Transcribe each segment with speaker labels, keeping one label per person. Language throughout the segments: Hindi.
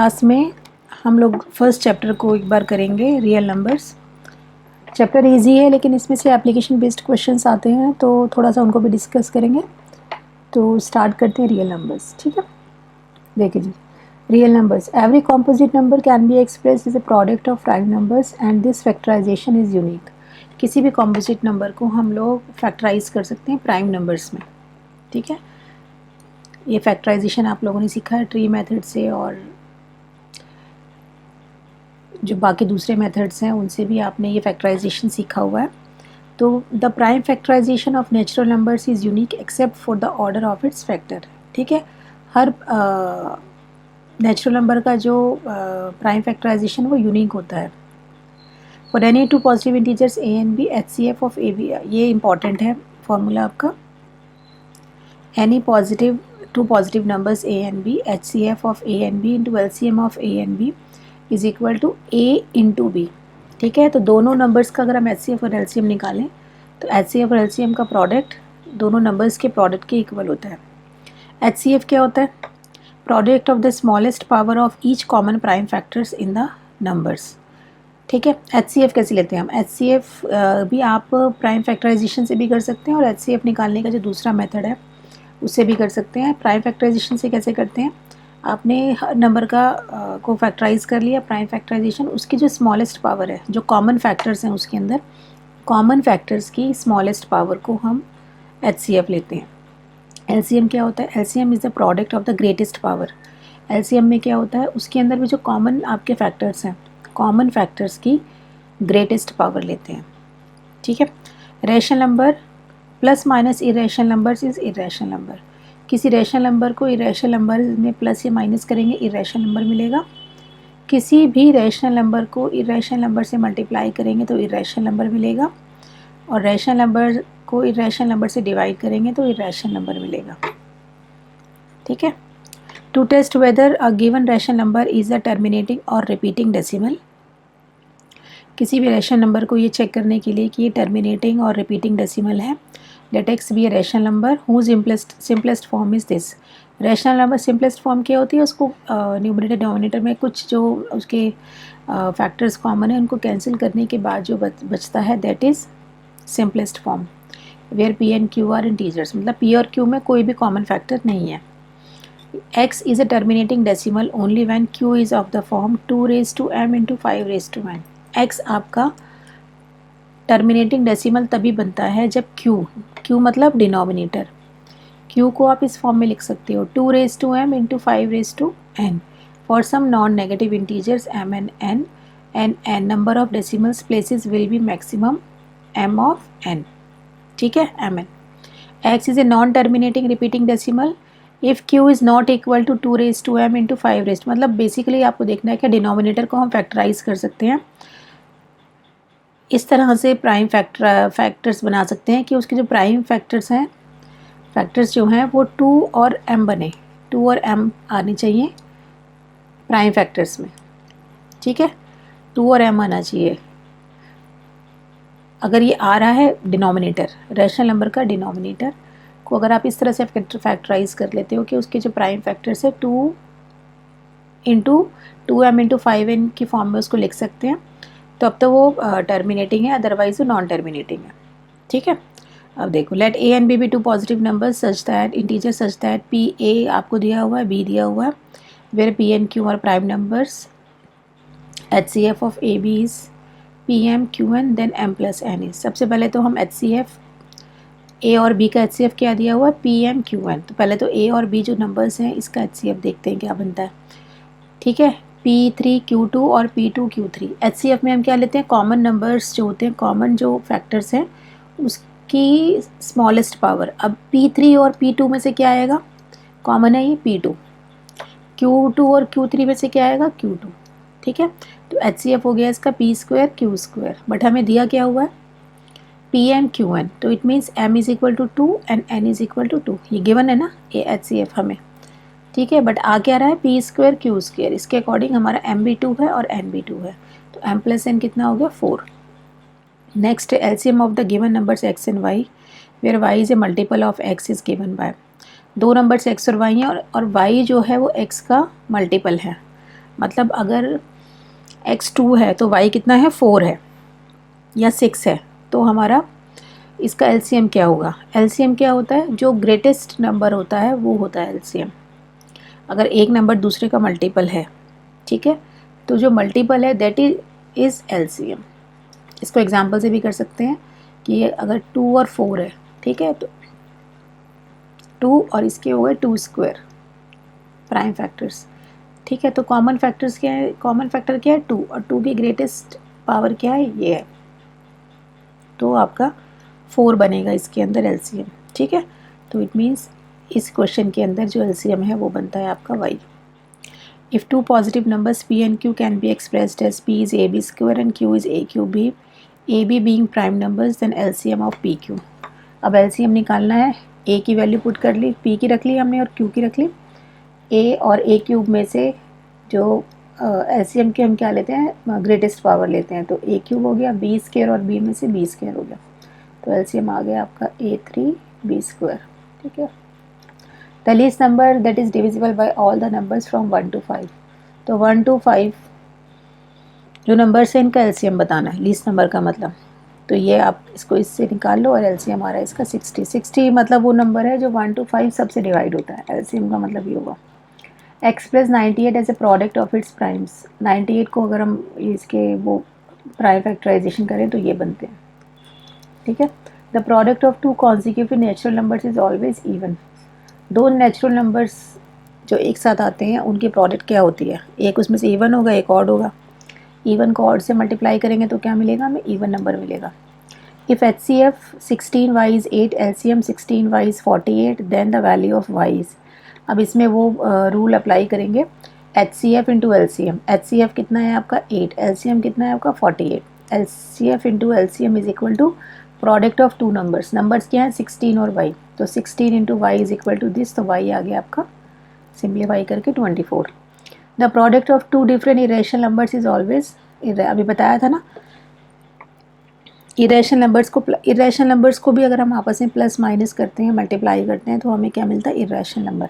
Speaker 1: क्लास में हम लोग फर्स्ट चैप्टर को एक बार करेंगे, रियल नंबर्स। चैप्टर इजी है लेकिन इसमें से एप्लीकेशन बेस्ड क्वेश्चंस आते हैं तो थोड़ा सा उनको भी डिस्कस करेंगे। तो स्टार्ट करते हैं रियल नंबर्स, ठीक है। देखिए जी, real numbers, every composite number can be expressed as a product of prime numbers and this factorisation is unique. किसी भी कॉम्पोजिट नंबर को हम लोग फैक्टराइज कर सकते हैं प्राइम नंबर्स में, ठीक है। ये फैक्टराइजेशन आप लोगों ने सीखा है ट्री मेथड से, और जो बाकी दूसरे मेथड्स हैं उनसे भी आपने ये फैक्टराइजेशन सीखा हुआ है। तो the prime factorisation of natural numbers is unique except for the order of its factor, ठीक है। हर नेचुरल नंबर का जो प्राइम फैक्टराइजेशन वो यूनिक होता है। For any two positive integers A and B, H C F of A B, ये इंपॉर्टेंट है फॉर्मूला आपका। Any positive two positive numbers A and B, H C F of A and B into L C M of A and B is equal to A into B, ठीक है। तो दोनों नंबर्स का अगर हम एच सी एफ और एल सी एम निकालें तो एच सी एफ और एल सी एम का प्रोडक्ट दोनों नंबर्स के प्रोडक्ट के इक्वल होता है। एच सी एफ क्या होता है? Product of the smallest power of each common prime factors in the numbers, ठीक है। एच सी एफ कैसे लेते हैं हम? एच सी एफ भी आप प्राइम फैक्टराइजेशन से भी कर सकते हैं, और एच सी एफ निकालने का जो दूसरा मेथड है उससे भी कर सकते हैं। प्राइम फैक्टराइजेशन से कैसे करते हैं? आपने हर नंबर का को फैक्टराइज कर लिया, प्राइम फैक्टराइजेशन, उसकी जो स्मॉलेस्ट पावर है, जो कॉमन फैक्टर्स हैं उसके अंदर, कॉमन फैक्टर्स की स्मॉलेस्ट पावर को हम एच सी एफ लेते हैं। एल सी एम क्या होता है? L C M is the product of the greatest power. L C M में क्या होता है? उसके अंदर भी जो कॉमन आपके फैक्टर्स हैं, कॉमन फैक्टर्स की ग्रेटेस्ट पावर लेते हैं, ठीक है। Rational number plus minus irrational numbers is irrational number. किसी रैशनल नंबर को इरेशनल नंबर में प्लस या माइनस करेंगे, इरेशनल नंबर मिलेगा। किसी भी रैशनल नंबर को इरेशनल नंबर से मल्टीप्लाई करेंगे तो इरेशनल नंबर मिलेगा, और रैशनल नंबर को इरेशनल नंबर से डिवाइड करेंगे तो इरेशनल नंबर मिलेगा, ठीक है। To test whether a given rational number is a terminating और रिपीटिंग डेसिमल। किसी भी रैशनल नंबर को ये चेक करने के लिए कि ये टर्मिनेटिंग और रिपीटिंग डेसिमल है, let x be a rational number whose simplest form is this. Rational number simplest form क्या होती है? उसको न्यूमरेटर डिनोमिनेटर में कुछ जो उसके फैक्टर्स कॉमन है उनको कैंसिल करने के बाद जो बचता है that is simplest form, where p and q are integers. मतलब पी और क्यू में कोई भी कॉमन फैक्टर नहीं है। x is a terminating decimal only when q is of the form 2 raised to m into 5 raised to n। x आपका टर्मिनेटिंग डेसिमल तभी बनता है जब q मतलब डिनोमिनेटर, q को आप इस फॉर्म में लिख सकते हो 2 raised to m into 5 raised to n for some non-negative integers m and n number of decimals places will be maximum m of n, ठीक है, mn। x is a non-terminating repeating decimal if q is not equal to 2 raised to m into 5 raised, मतलब बेसिकली आपको देखना है कि डिनोमिनेटर को हम फैक्टराइज कर सकते हैं। इस तरह से प्राइम फैक्टर्स बना सकते हैं कि उसके जो प्राइम फैक्टर्स हैं, फैक्टर्स जो हैं वो 2 और m बने, 2 और m आने चाहिए प्राइम फैक्टर्स में, ठीक है, 2 और m आना चाहिए। अगर ये आ रहा है डिनोमिनेटर, रैशनल नंबर का डिनोमिनेटर को अगर आप इस तरह से फैक्टराइज कर लेते हो कि उसके जो प्राइम फैक्टर्स है 2 इंटू 2m इंटू 5n की फॉर्म में उसको लिख सकते हैं, तो अब तो वो टर्मिनेटिंग है, अदरवाइज वो नॉन टर्मिनेटिंग है, ठीक है। अब देखो, let a and b be two positive number such that integer such that p a आपको दिया हुआ है, b दिया हुआ है, where p and q are prime numbers, HCF of a b is pm qn then m plus n is. सबसे पहले तो हम HCF a और b का HCF क्या दिया हुआ है? pm qn। तो पहले तो a और b जो नंबर्स हैं इसका HCF देखते हैं क्या बनता है, ठीक है। p3 q2 और p2 q3। HCF में हम क्या लेते हैं? कॉमन नंबर्स जो होते हैं, कॉमन जो फैक्टर्स हैं उसकी स्मॉलेस्ट पावर। अब p3 और p2 में से क्या आएगा? कॉमन है ये p2। q2 और q3 में से क्या आएगा? q2, ठीक है। तो HCF हो गया इसका p square q square, but हमें दिया क्या हुआ है? pm qn, तो it means m is equal to 2 and n is equal to 2, ये गिवन है ना ये HCF हमें, ठीक है। बट आ क्या रहा है? p स्क्वायर q स्क्वायर, इसके अकॉर्डिंग हमारा m भी 2 है और n भी 2 है, तो m प्लस n कितना हो गया? 4। Next LCM of the given numbers x and y, where y is a multiple of x is given by. दो नंबर्स x और y हैं और y जो है वो x का मल्टीपल है, मतलब अगर x 2 है तो y कितना है, 4 है या 6 है, तो हमारा इसका एलसीएम क्या होगा। एलसीएम क्या होता है, जो ग्रेटेस्ट नंबर होता है वो होता है एलसीएम। अगर एक नंबर दूसरे का मल्टीपल है, ठीक है, तो जो मल्टीपल है दैट इज एलसीएम। इसको एग्जांपल से भी कर सकते हैं कि ये अगर 2 और 4 है, ठीक है, तो 2 और इसके हो गए 2 स्क्वायर प्राइम फैक्टर्स, ठीक है। तो कॉमन फैक्टर्स क्या है, कॉमन फैक्टर क्या है, 2, और 2 की ग्रेटेस्ट पावर क्या है, ये है, तो आपका 4 बनेगा इसके अंदर एलसीएम, ठीक है। तो इट मीन्स इस क्वेश्चन के अंदर जो एलसीएम है वो बनता है आपका y। If two positive numbers p and q can be expressed as p is ab square and q is aq b, ab being prime numbers, then LCM of p q। अब एलसीएम निकालना है, a की वैल्यू पुट कर ली, p की रख ली हमने और q की रख ली। a और a क्यूब में से जो एलसीएम के हम क्या लेते हैं, ग्रेटेस्ट पावर लेते हैं, तो a क्यूब हो गया, b स्क्वायर और b में से b स्क्वायर हो गया, तो एलसीएम आ गया आपका a3 b स्क्वायर, ठीक है। The least number that is divisible bye all the numbers from 1 to 5, तो 1 to 5 जो नंबर्स है इनका एलसीएम बताना है, लीस्ट नंबर का मतलब, तो ये आप इसको इससे निकाल लो और एलसीएम आ रहा है इसका 60। 60 मतलब वो नंबर है जो 1 to 5 सबसे डिवाइड होता है, एलसीएम का मतलब ये होगा। Express 98 as a product of its primes, 98 को अगर हम इसके वो प्राइम फैक्टराइजेशन करें तो ये बनते हैं, ठीक है। The product of two consecutive natural numbers is always even, दो नेचुरल नंबर्स जो एक साथ आते हैं उनकी प्रोडक्ट क्या होती है, एक उसमें से इवन होगा एक ऑड होगा, इवन को ऑड से मल्टीप्लाई करेंगे तो क्या मिलेगा, हमें इवन नंबर मिलेगा। If H C F 16y is 8, LCM 16y is 48, then the value of y is, अब इसमें वो रूल अप्लाई करेंगे, H C F into L C M, H C F कितना है आपका 8, एल सी एम कितना है आपका 48, L C F into L C M is equal to product of two numbers, numbers क्या है 16 और y, तो 16 into y is equal to this, तो y आ गया आपका सिंप्लीफाई करके 24। The product of two different irrational numbers is always, अभी बताया था ना, इरेशनल नंबर्स को भी अगर हम आपस में प्लस माइनस करते हैं, मल्टीप्लाई करते हैं, तो हमें क्या मिलता है, irrational number.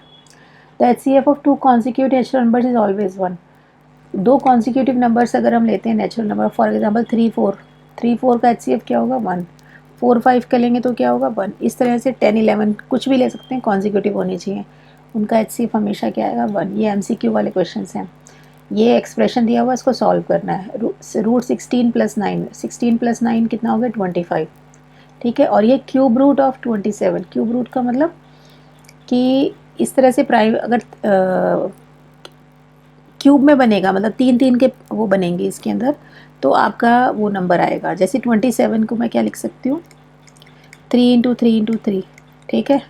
Speaker 1: The HCF of to consecutive natural numbers is always 1, दो कॉन्सिक्यूटिव नंबर्स अगर हम लेते हैं नेचुरल नंबर, फॉर एग्जांपल 3 4 का एचसीएफ क्या होगा 1, 4 5 का लेंगे तो क्या होगा 1, इस तरह से 10 11 कुछ भी ले सकते हैं, कॉन्सिक्यूटिव होनी चाहिए, उनका एचसीएफ हमेशा क्या आएगा 1। ये एमसीक्यू वाले क्वेश्चन हैं, ये एक्सप्रेशन दिया हुआ इसको सॉल्व करना है, रूट 16 + 9, 16 + 9 कितना हो गया 25, ठीक है। और ये cube root of 27, cube root का मतलब कि इस तरह से प्राइम अगर क्यूब में बनेगा, मतलब 3 3 के वो बनेंगे इसके अंदर, तो आपका वो नंबर आएगा। जैसे 27 को मैं क्या लिख सकती हूँ, 3 × 3 × 3, ठीक है,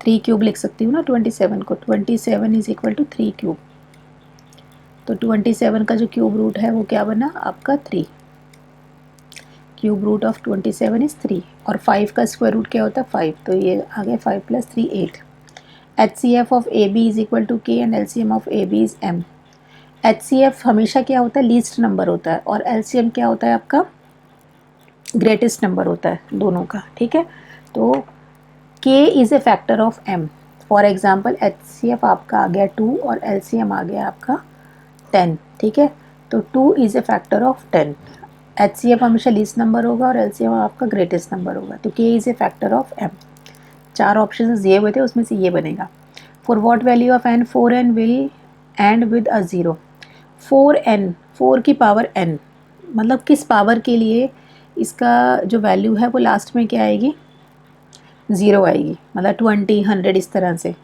Speaker 1: 3 क्यूब लिख सकती हूँ ना 27 को, 27 इज इक्वल टू 3 क्यूब, तो 27 का जो क्यूब रूट है वो क्या बना आपका 3, क्यूब रूट ऑफ 27 इज 3, और 5 का स्क्वायर रूट क्या होता है 5, तो ये आ गया 5 + 3 8। H C F of A B is equal to K and L C M of A B is M. H C F हमेशा क्या होता है, लीस्ट नंबर होता है, और एल सी एम क्या होता है आपका, ग्रेटेस्ट नंबर होता है दोनों का, ठीक है। तो k is a factor of m, for example H C F आपका आ गया 2 और एल सी एम आ गया आपका 10, ठीक है, तो 2 is a factor of 10। H C F हमेशा लीस्ट नंबर होगा और एल सी एम आपका ग्रेटेस्ट नंबर होगा, तो k is a factor of m. 4 option दिए हुए थे, उसमें से ये बनेगा। For what value of n, 4n will end with a 0, 4n 4 की पावर n, मतलब किस पावर के लिए इसका जो वैल्यू है वो लास्ट में क्या आएगी 0 आएगी, मतलब 20 100 इस तरह से।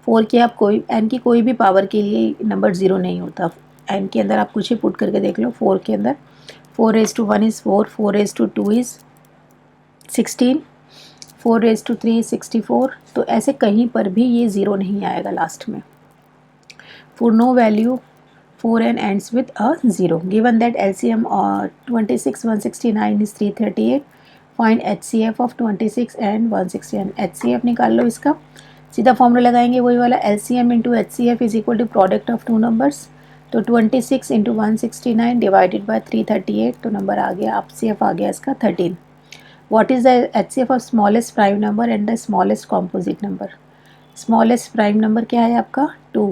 Speaker 1: 4 की आप कोई n की कोई भी पावर के लिए नंबर 0 नहीं होता, n के अंदर आप कुछ ही पुट करके देख लो, 4 के अंदर 4⁻1 इज़ 4, 4⁻2 इज़ 16, 4⁻3 इज़ 64, तो ऐसे कहीं पर भी ये 0 नहीं आएगा लास्ट में। For no value 4n ends with a 0, given that LCM 26 169 is 338, find HCF of 26 and 169। HCF निकाल लो इसका, सीधा फॉर्मूला लगाएंगे वही वाला, LCM into HCF is equal to product of two numbers, तो 26 इंटू 169 डिवाइडेड बाय 338, तो नंबर आ गया HCF आ गया इसका 13। What is the HCF of smallest prime number and the smallest composite number, smallest prime number क्या है आपका 2,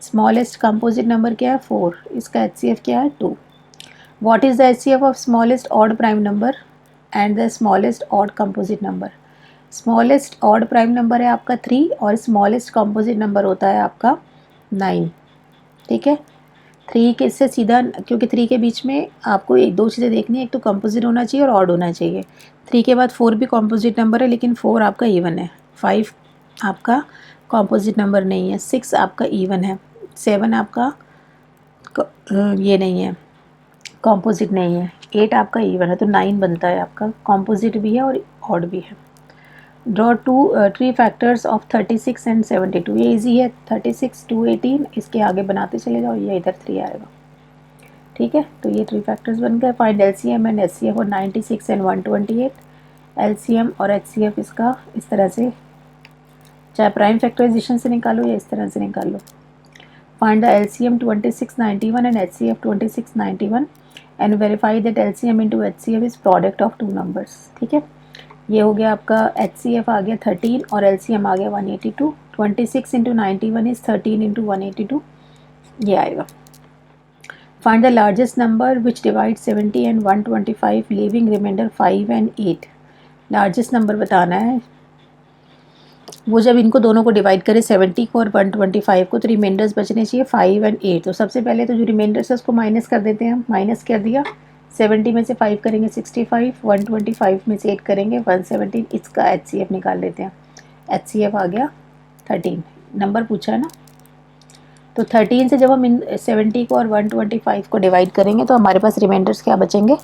Speaker 1: स्मॉलेस्ट कंपोजिट नंबर क्या है 4, इसका HCF क्या है 2। What is the HCF of smallest odd prime number and the smallest odd composite number. Smallest odd prime number है आपका 3 और स्मॉलेस्ट कंपोजिट नंबर होता है आपका 9। ठीक है, 3 के से सीधा, क्योंकि 3 के बीच में आपको एक दो चीज़ें देखनी है, एक तो कंपोजिट होना चाहिए और ऑड होना चाहिए। 3 के बाद 4 भी कंपोजिट नंबर है लेकिन 4 आपका इवन है, 5 आपका कंपोजिट नंबर नहीं है, 6 आपका इवन है, 7 आपका ये नहीं है, कंपोजिट नहीं है, 8 आपका इवन है, तो 9 बनता है आपका, कंपोजिट भी है और ऑड भी है। Draw three factors of 36 and 72। ये इजी है, 36 2 18, इसके आगे बनाते चले जाओ, ये इधर 3 आएगा। ठीक है, तो ये 3 फैक्टर्स बन गए। फाइंड LCM एंड HCF और 96 एंड 128। LCM और HCF इसका इस तरह से, चाहे प्राइम फैक्टराइजेशन से निकालो या इस तरह से निकाल लो। Find the LCM 2691 and HCF 2691 and verify that LCM into HCF is product of 2 numbers. ठीक है, ये हो गया आपका, HCF आ गया 13 और LCM आ गया 182। 26 इंटू 91 इज 13 इंटू 182, ये आएगा। Find the largest number which divide 70 and 125 leaving remainder 5 and 8। Largest number बताना है, वो जब इनको दोनों को डिवाइड करे 70 को और 125 को, तो रिमाइंडर्स बचने चाहिए 5 एंड 8। तो सबसे पहले तो जो रिमाइंडर्स है उसको माइनस कर देते हैं हम, माइनस कर दिया, 70 में से 5 करेंगे 65, 125 में से 8 करेंगे 117, इसका HCF निकाल लेते हैं। HCF आ गया 13, नंबर पूछा है ना, तो 13 से जब हम इन 70 को और 125 को डिवाइड करेंगे तो हमारे पास रिमाइंडर्स क्या बचेंगे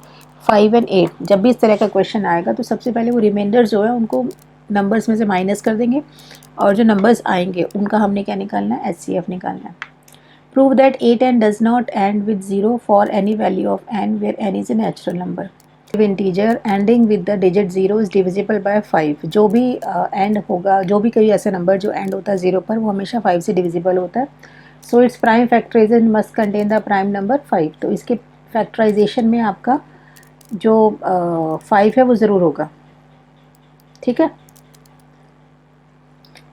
Speaker 1: 5 एंड 8। जब भी इस तरह का क्वेश्चन आएगा तो सबसे पहले वो रिमाइंडर्स जो है उनको नंबर्स में से माइनस कर देंगे और जो नंबर्स आएंगे उनका हमने क्या निकालना है, HCF निकालना है। Prove that 8n does not end with 0 for any value of n where n is a natural number. Integer ending with the digit 0 is divisible by 5। जो भी एंड होगा, जो भी कोई ऐसा नंबर जो एंड होता है 0 पर, वो हमेशा 5 से डिविजिबल होता है। So its prime factorization must contain the prime number 5। तो इसके फैक्टराइजेशन में आपका जो 5 है वो ज़रूर होगा। ठीक है,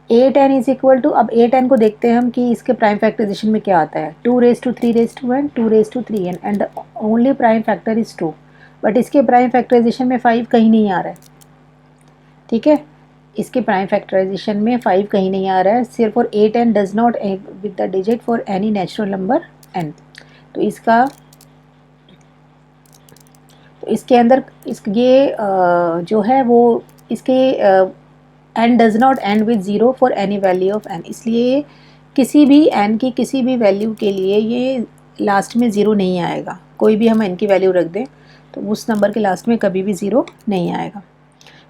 Speaker 1: 8n इज इक्वल टू, अब 8n को देखते हैं हम कि इसके प्राइम फैक्टराइजेशन में क्या आता है, 2 raised to 3 raised to n, 2 raised to 3n and only prime factor is 2। But इसके प्राइम फैक्टराइजेशन में 5 कहीं नहीं आ रहा है। ठीक है, इसके प्राइम फैक्टराइजेशन में 5 कहीं नहीं आ रहा है, सिर्फ और 8n does not end with the digit for any natural number n। तो इसका, तो इसके अंदर ये जो है वो इसके n does not end with 0 for any value of n, इसलिए किसी भी n की किसी भी वैल्यू के लिए ये लास्ट में 0 नहीं आएगा। कोई भी हम n की वैल्यू रख दें तो उस नंबर के लास्ट में कभी भी 0 नहीं आएगा।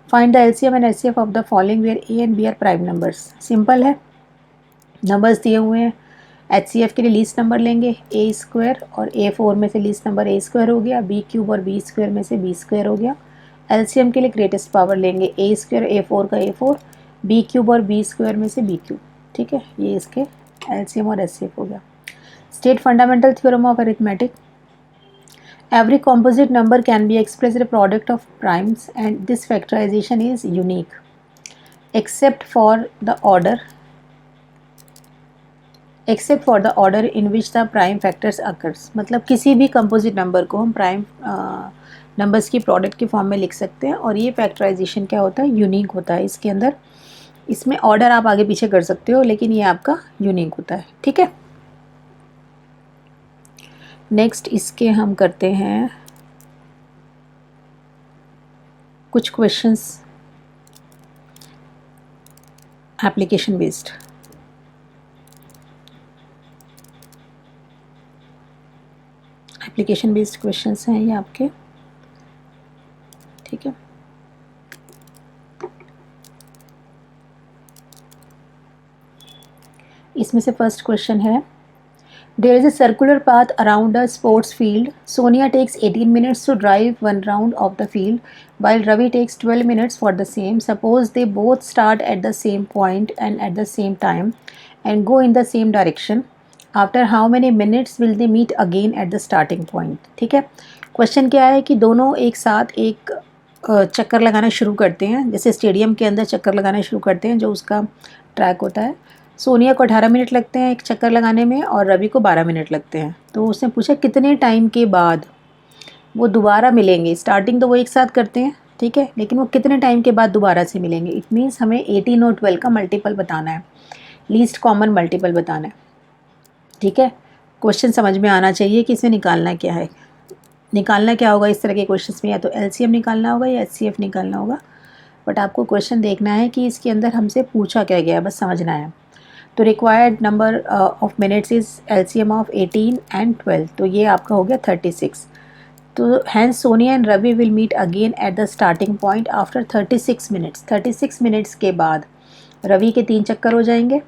Speaker 1: Find the LCM and HCF of the following where A and B are prime numbers. Simple है, नंबर्स दिए हुए हैं, HCF के लिए लीस्ट नंबर लेंगे A² और A4 में से लीस्ट नंबर A² हो गया, B³ और B² में से B² हो गया। LCM के लिए ग्रेटेस्ट पावर लेंगे A² A4 का A4, B³ और B² में से B³। ठीक है, ये इसके LCM और HCF हो गया। State fundamental theorem of arithmetic. Every composite number can be expressed as a product of primes and this factorization is unique except for the order in which the prime factors occurs। मतलब किसी भी composite number को हम प्राइम नंबर्स की प्रोडक्ट के फॉर्म में लिख सकते हैं और ये फैक्टराइजेशन क्या होता है, यूनिक होता है इसके अंदर। इसमें ऑर्डर आप आगे पीछे कर सकते हो लेकिन ये आपका यूनिक होता है। ठीक है, नेक्स्ट इसके हम करते हैं कुछ questions application based. Application based questions हैं ये आपके। ठीक है, इसमें से फर्स्ट क्वेश्चन है, there is a circular path around a sports field. Sonia takes 18 minutes to drive one round of the field, while Ravi takes 12 minutes for the same. Suppose they both start at the same point and at the same time and go in the same direction. After how many minutes will they meet again at the starting point? ठीक है, क्वेश्चन क्या है कि दोनों एक साथ एक चक्कर लगाना शुरू करते हैं, जैसे स्टेडियम के अंदर चक्कर लगाना शुरू करते हैं जो उसका ट्रैक होता है। सोनिया को 18 मिनट लगते हैं एक चक्कर लगाने में और रवि को 12 मिनट लगते हैं। तो उसने पूछा कितने टाइम के बाद वो दोबारा मिलेंगे। स्टार्टिंग तो वो एक साथ करते हैं, ठीक है, लेकिन वो कितने टाइम के बाद दोबारा से मिलेंगे। इट मीन्स हमें 18 और 12 का मल्टीपल बताना है, लीस्ट कॉमन मल्टीपल बताना है, ठीक है। क्वेश्चन समझ में आना चाहिए कि इसमें निकालना क्या है। निकालना क्या होगा इस तरह के क्वेश्चंस में, या तो एलसीएम निकालना होगा या एचसीएफ निकालना होगा, बट आपको क्वेश्चन देखना है कि इसके अंदर हमसे पूछा क्या गया है, बस समझना है। तो required number of minutes is LCM of 18 and 12, तो ये आपका हो गया 36। तो hence Sonia and Ravi will meet again at the starting point after 36 minutes. 36 minutes के बाद रवि के 3 चक्कर हो जाएंगे,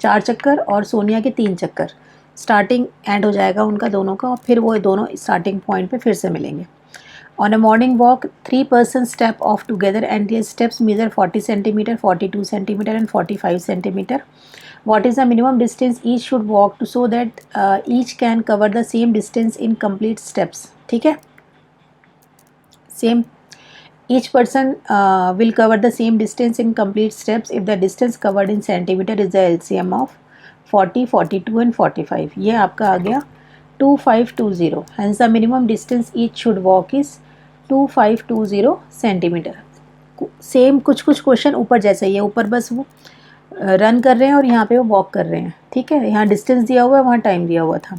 Speaker 1: 4 चक्कर, और सोनिया के 3 चक्कर। स्टार्टिंग एंड हो जाएगा उनका दोनों का, और फिर वो दोनों स्टार्टिंग पॉइंट पे फिर से मिलेंगे। On a morning walk 3 person step off together and their steps measure 40 centimetre, 42 centimetre and 45 centimetre. What is the minimum distance each should walk to so that each can cover the same distance in complete steps? ठीक है, same, each person will cover the same distance in complete steps if the distance covered in centimeter is the LCM of 40, 42 and 45। ये आपका आ गया 2520। hence the minimum distance each should walk is 2520 centimetre. Same कुछ क्वेश्चन ऊपर जैसे ही है, ऊपर बस वो रन कर रहे हैं और यहाँ पे वो वॉक कर रहे हैं, ठीक है। यहाँ डिस्टेंस दिया हुआ है, वहाँ टाइम दिया हुआ था।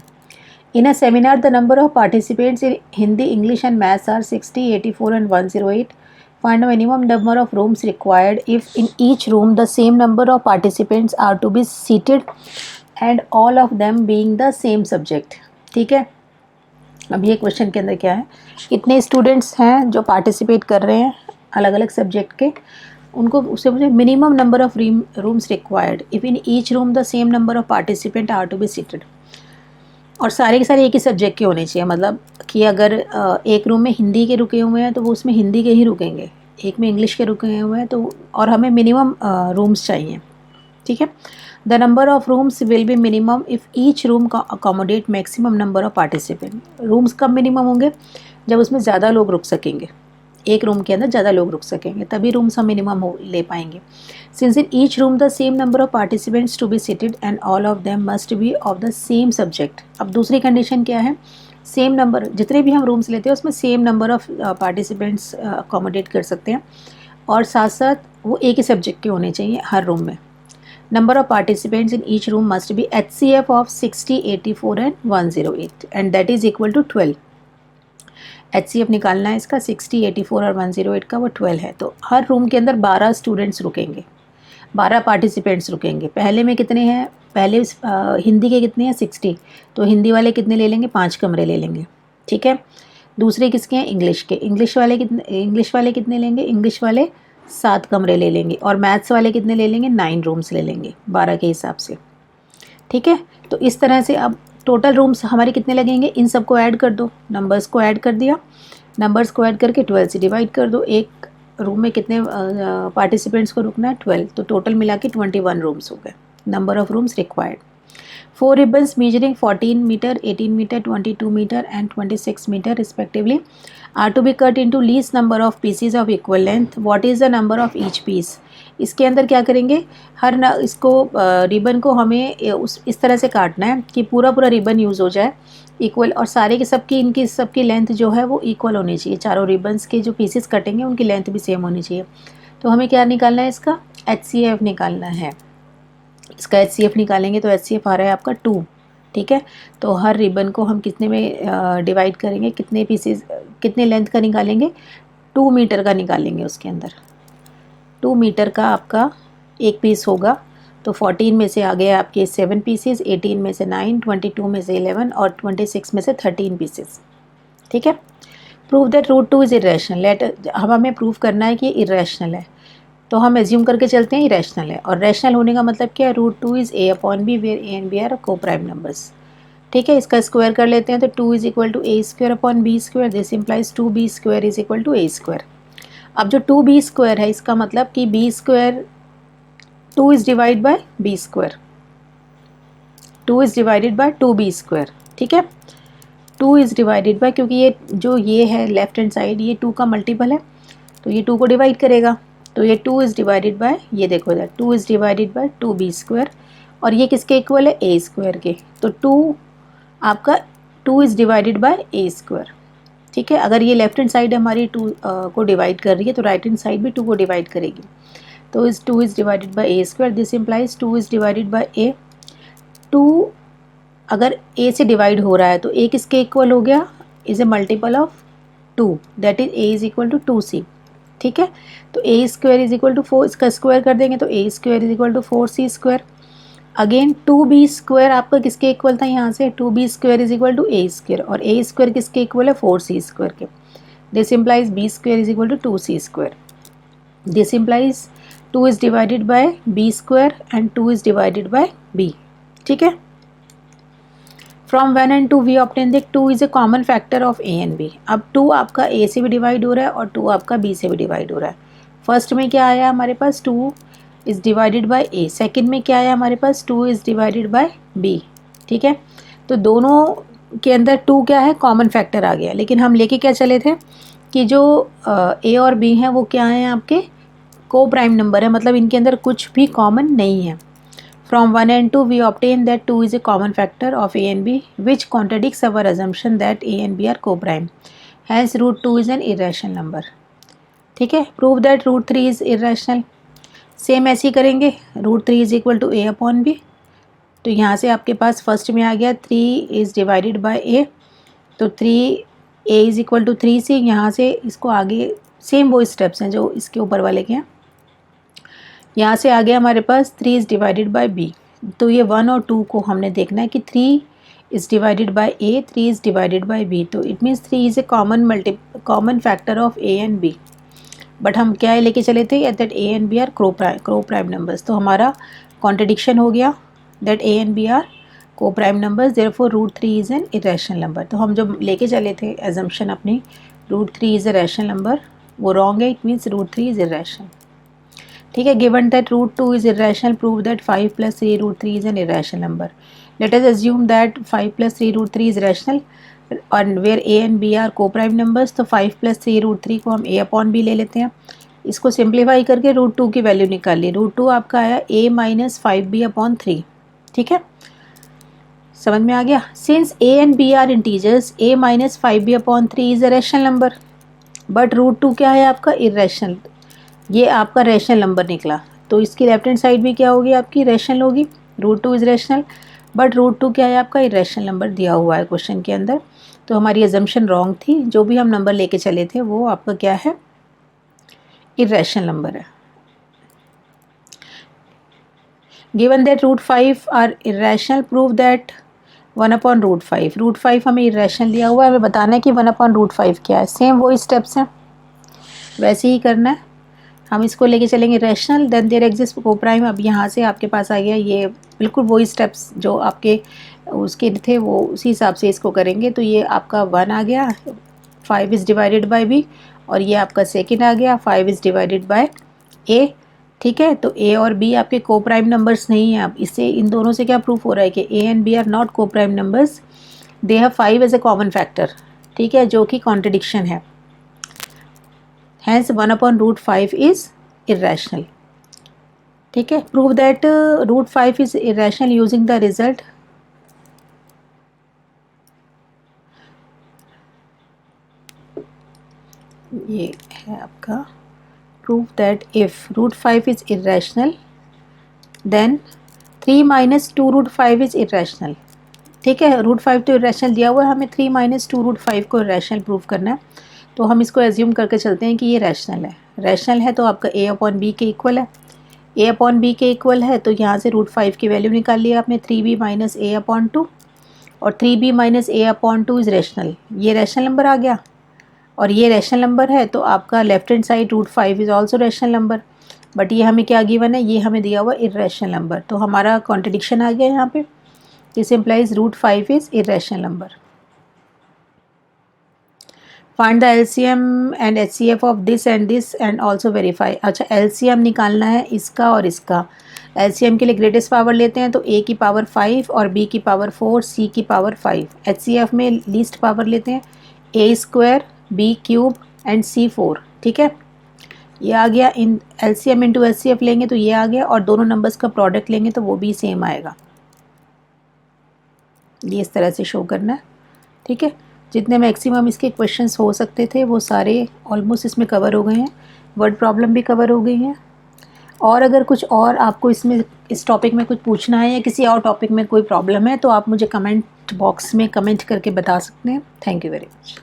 Speaker 1: In a seminar the number of participants in Hindi, English and maths are 60, 84 and 108। Find the minimum number of rooms required if in each room the same number of participants are to be seated and all of them being the same subject, ठीक है। अब ये क्वेश्चन के अंदर क्या है, इतने स्टूडेंट्स हैं जो पार्टिसिपेट कर रहे हैं अलग अलग सब्जेक्ट के, उनको उससे मुझे minimum number of rooms required if in each room the same number of participant are to be seated. और सारे के सारे एक ही सब्जेक्ट के होने चाहिए, मतलब कि अगर एक रूम में हिंदी के रुके हुए हैं तो वो उसमें हिंदी के ही रुकेंगे, एक में इंग्लिश के रुके हुए हैं तो, और हमें मिनिमम रूम्स चाहिए, ठीक है। The number of rooms will be minimum if each room का accommodate maximum number of participant. Rooms कब मिनिमम होंगे, जब उसमें ज़्यादा लोग रुक सकेंगे, एक रूम के अंदर ज़्यादा लोग रुक सकेंगे, तभी रूम्स हम मिनिमम हो ले पाएंगे। Since in each room the same number of participants to be seated and all of them must be of the same subject. अब दूसरी कंडीशन क्या है, सेम नंबर, जितने भी हम रूम्स लेते हैं उसमें same number of participants accommodate कर सकते हैं, और साथ साथ वो एक ही सब्जेक्ट के होने चाहिए हर रूम में। Number of participants in each room must be HCF of 60, 84 and 108 and that is equal to 12। HCF निकालना है इसका, 60, 84 और 108 का वो 12 है। तो हर रूम के अंदर 12 स्टूडेंट्स रुकेंगे, 12 पार्टिसिपेंट्स रुकेंगे। पहले में कितने हैं, पहले हिंदी के कितने हैं 60, तो हिंदी वाले कितने ले लेंगे, 5 कमरे ले लेंगे, ठीक है। दूसरे किसके हैं, इंग्लिश के, इंग्लिश वाले कितने लेंगे, इंग्लिश वाले 7 कमरे ले लेंगे, और मैथ्स वाले कितने ले लेंगे, 9 रूम्स ले लेंगे 12 के हिसाब से, ठीक है। तो इस तरह से अब टोटल रूम्स हमारे कितने लगेंगे, इन सबको ऐड कर दो, नंबर्स को ऐड कर दिया, नंबर्स को ऐड करके 12 से डिवाइड कर दो। एक रूम में कितने पार्टिसिपेंट्स को रुकना है, 12, तो टोटल मिला के 21 रूम्स हो गए। Number of rooms required. 4 ribbons measuring 14 meter, 18 meter, 22 meter and 26 meter respectively are to be cut into least number of pieces of equal length. What is the number of each piece? इसके अंदर क्या करेंगे, हर इसको रिबन को हमें इस तरह से काटना है कि पूरा रिबन यूज़ हो जाए इक्वल, और सारे के सबकी लेंथ जो है वो इक्वल होनी चाहिए। चारों रिबन्स के जो पीसेस कटेंगे उनकी लेंथ भी सेम होनी चाहिए। तो हमें क्या निकालना है, इसका HCF निकालना है। इसका HCF निकालेंगे तो HCF आ रहा है आपका 2, ठीक है। तो हर रिबन को हम कितने में डिवाइड करेंगे, कितने पीसेस, कितने लेंथ का निकालेंगे, 2 मीटर का निकालेंगे। उसके अंदर 2 मीटर का आपका एक पीस होगा, तो 14 में से आ गए आपके 7 पीसेस, 18 में से 9, 22 में से 11 और 26 में से 13 पीसेस, ठीक है। Prove that root 2 is irrational. Let, अब हमें प्रूव करना है कि ये इरेशनल है, तो हम एज्यूम करके चलते हैं इरेशनल है। और रैशनल होने का मतलब क्या है, root 2 is A/B where A and B are coprime numbers, ठीक है। इसका स्क्वायर कर लेते हैं तो 2 is equal to A²/B², this implies 2B² is equal to A²। अब जो 2B² है इसका मतलब कि B², 2 is divide by B², 2 is divided by 2B², ठीक है। 2 इज डिवाइडेड बाय, क्योंकि ये जो ये है लेफ्ट हैंड साइड, ये 2 का मल्टीपल है, तो ये 2 को डिवाइड करेगा, तो ये 2 इज़ डिवाइडेड बाय, ये देखो इधर 2 इज़ डिवाइडेड बाय 2b², और ये किसके इक्वल है, a² के। तो 2 आपका 2 इज़ डिवाइडेड बाय a²। ठीक है, अगर ये लेफ्ट हैंड साइड हमारी 2 को डिवाइड कर रही है तो राइट हैंड साइड भी 2 को डिवाइड करेगी। तो इस 2 is divided bye a², this implies 2 is divided by a। 2 अगर a से डिवाइड हो रहा है तो a किसके इक्वल हो गया, is a multiple of 2, that is a is equal to 2c। ठीक है, तो a² इज़ इक्वल टू 4, इसका स्क्वायर कर देंगे तो a² is equal to 4c²। Again 2b² आपका किसके इक्वल था, यहाँ से 2b² is equal to a², और a² किसके इक्वल है, 4c² के। This implies b² is equal to 2c²। This implies 2 is divided by b² and 2 is divided by b। ठीक है, from 1 and 2 we obtain that 2 is a common factor of a and b। अब 2 आपका a से भी डिवाइड हो रहा है और 2 आपका b से भी डिवाइड हो रहा है। फर्स्ट में क्या आया हमारे पास, 2 is divided by a। Second में क्या आया हमारे पास, 2 इज़ डिवाइडेड बाय b। ठीक है, तो दोनों के अंदर 2 क्या है, कॉमन फैक्टर आ गया। लेकिन हम लेके क्या चले थे कि जो a और b हैं वो क्या हैं, आपके को प्राइम नंबर है, मतलब इनके अंदर कुछ भी कॉमन नहीं है। From 1 and 2 we obtain that 2 is a common factor of a and b, which contradicts our assumption that a and b are co-prime. Hence root 2 is an irrational number. ठीक है, prove that root 3 is irrational. Same ऐसे ही करेंगे, root 3 is equal to a upon b। तो यहाँ से आपके पास फर्स्ट में आ गया 3 is divided by a, तो 3a is equal to 3c। यहाँ से इसको आगे सेम वो स्टेप्स हैं जो इसके ऊपर वाले के हैं। यहाँ से आगे हमारे पास 3 इज़ डिवाइडेड बाय b। तो ये 1 और 2 को हमने देखना है कि 3 is divided by a, 3 is divided by b। तो it means 3 is a common factor of a and b। But हम क्या लेके चले थे, that a and b are coprime numbers. तो हमारा कॉन्ट्रडिक्शन हो गया that a and b are coprime numbers, therefore root 3 is an irrational number. तो हम जब लेके चले थे एजम्पशन अपनी root 3 is A rational number, वो रॉन्ग है, it means root 3 is irrational. ठीक है, given that root 2 is irrational, prove that 5 + 3 root 3 is an irrational number. Let us assume that 5 + 3 root 3 is rational और where a and b are coprime numbers. तो 5 + 3 रूट 3 को हम a अपॉन b ले लेते हैं। इसको सिंप्लीफाई करके रूट 2 की वैल्यू निकाल ली। रूट 2 आपका आया a - 5b अपॉन 3। ठीक है, समझ में आ गया। Since a and b are integers, a - 5b upon 3 is a rational number, but root 2 क्या है आपका, इरेशनल। ये आपका रैशनल नंबर निकला, तो इसकी लेफ्ट हैंड साइड भी क्या होगी, आपकी रैशनल होगी। Root 2 is rational, but root 2 क्या है आपका, इरेशनल नंबर दिया हुआ है क्वेश्चन के अंदर। तो हमारी अजम्पशन रॉन्ग थी, जो भी हम नंबर लेके चले थे वो आपका क्या है, इरेशनल नंबर है। Given that root 5 are irrational, prove that 1 upon root 5। Root 5 हमें इरेशनल दिया हुआ है, हमें बताना है कि 1 अपॉन रूट 5 क्या है। सेम वही स्टेप्स हैं, वैसे ही करना है। हम इसको लेके चलेंगे रैशनल, देन देयर एग्जिस्ट को प्राइम। अब यहाँ से आपके पास आ गया ये बिल्कुल वही स्टेप्स जो आपके उसके थे, वो उसी हिसाब से इसको करेंगे। तो ये आपका 1 आ गया, 5 इज़ डिवाइडेड बाय b, और ये आपका सेकेंड आ गया 5 इज़ डिवाइडेड बाय a। ठीक है, तो a और b आपके को प्राइम नंबर्स नहीं हैं। अब इससे इन दोनों से क्या प्रूफ हो रहा है कि a and b are not coprime numbers, they have 5 as a common factor. ठीक है, जो कि कॉन्ट्रडिक्शन है। Hence 1 upon root 5 is irrational. ठीक है, prove that root 5 is irrational using the result। ये है आपका prove that if root 5 is irrational then 3 minus 2 root 5 is irrational। ठीक है, रूट 5 तो इरेशनल दिया हुआ है, हमें 3 - 2 रूट 5 को इरेशनल प्रूव करना है। तो हम इसको एज्यूम करके चलते हैं कि ये रैशनल है। रैशनल है तो आपका a अपॉन b के इक्वल है। a अपॉन b के इक्वल है तो यहाँ से रूट 5 की वैल्यू निकाल लिया आपने, 3b - a अपॉन 2, और 3b - a upon 2 is rational. ये रैशनल नंबर आ गया, और ये रैशनल नंबर है तो आपका left hand side root 5 is also rational number. But ये हमें क्या गिवन है, ये हमें दिया हुआ इरेशनल नंबर। तो हमारा कॉन्ट्रडिक्शन आ गया यहाँ पे। This implies root 5 is irrational number. Find the LCM and HCF of this and also verify. अच्छा, LCM निकालना है इसका और इसका। LCM के लिए ग्रेटेस्ट पावर लेते हैं तो a की पावर 5 और b की पावर 4, c की पावर 5। HCF में लीस्ट पावर लेते हैं a² b³ एंड c 4। ठीक है, ये आ गया, इन LCM इंटू HCF लेंगे तो ये आ गया, और दोनों नंबर्स का प्रोडक्ट लेंगे तो वो भी सेम आएगा। ये इस तरह से शो करना है, ठीक है। जितने मैक्सिमम इसके क्वेश्चंस हो सकते थे वो सारे ऑलमोस्ट इसमें कवर हो गए हैं, वर्ड प्रॉब्लम भी कवर हो गई हैं। और अगर कुछ और आपको इसमें इस टॉपिक में कुछ पूछना है या किसी और टॉपिक में कोई प्रॉब्लम है तो आप मुझे कमेंट बॉक्स में कमेंट करके बता सकते हैं। Thank you very much.